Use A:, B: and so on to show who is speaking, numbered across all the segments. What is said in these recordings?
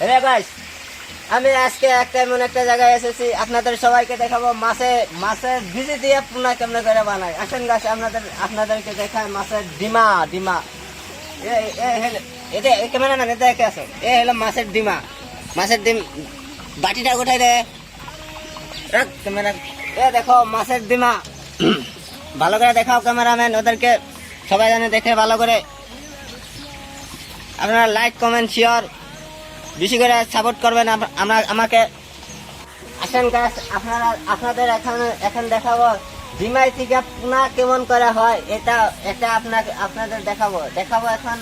A: রে গাইস, আমি আজকে এমন একটা জায়গায় এসেছি, আপনাদের সবাইকে দেখাবো মাছের ভিজি দিয়ে পোনা কেমন করে বানায়। আসেন গাছ, আপনাদেরকে দেখায় মাছের ডিমা। এটা ক্যামেরাম্যান, এটা দেখে আসো, এ হলো মাছের ডিম। বাটিটা কোথায় রে? ক্যামেরা, এ দেখো মাছের ডিমা। ভালো করে দেখাও ক্যামেরাম্যান, ওদেরকে সবাই জানে দেখে ভালো করে। আপনারা লাইক কমেন্ট শেয়ার বেশি করে সাপোর্ট করবেন আমাকে। আসেন গাছ, আপনাদের এখন দেখাবো ডিমাই থেকে পোনা কেমন করে হয়। এটা আপনাদের দেখাবো এখন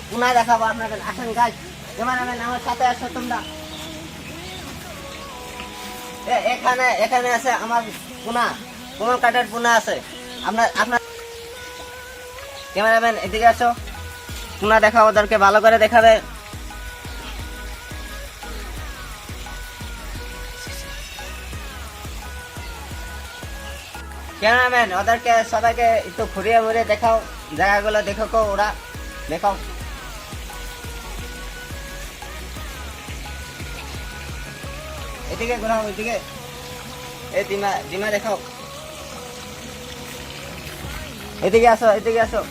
A: পোনা দেখাবো আপনাদের। আসেন গাছ, ক্যামেরাম্যান আমার সাথে আসো তোমরা। এখানে আছে আমার পোনা, কোমল কাঠের পোনা আছে। আপনার ক্যামেরাম্যান এদিকে আসো, পোনা দেখাও, ওদেরকে ভালো করে দেখাবে। ক্যামেরাম্যান ওদেরকে সবাইকে একটু ঘুরিয়ে ঘুরিয়ে দেখাও, জায়গাগুলো দেখো, ওরা দেখাও। এদিকে ঘোরাও, এদিকে। এই ডিমা দেখাও। এদিকে আসো, আগে আসো।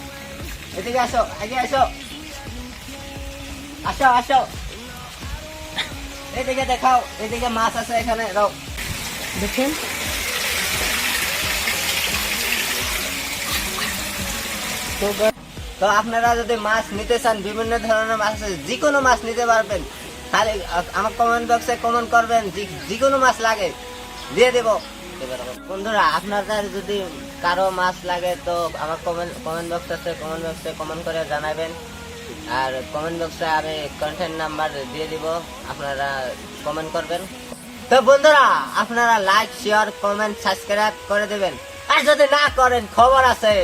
A: এদিকে দেখাও, এদিকে মাছ আছে এখানে, রাও দেখেন। তো আপনারা যদি মাছ নিতে চান, বিভিন্ন ধরনের মাছ আছে, যে কোনো মাছ নিতে পারবেন। খালি আমার কমেন্ট বক্সে কমেন্ট করবেন, যে কোনো মাছ লাগে দিয়ে দেব। বন্ধুরা, আপনাদের যদি কারো মাছ লাগে তো আমার কমেন্ট বক্স আছে, কমেন্ট বক্সে কমেন্ট করে জানাবেন। আর কমেন্ট বক্সে আমি কন্ট্যাক্ট নাম্বার দিয়ে দিব, আপনারা কমেন্ট করবেন। তো বন্ধুরা, আপনারা লাইক শেয়ার কমেন্ট সাবস্ক্রাইব করে দেবেন। আর যদি না করেন, খবর আছে।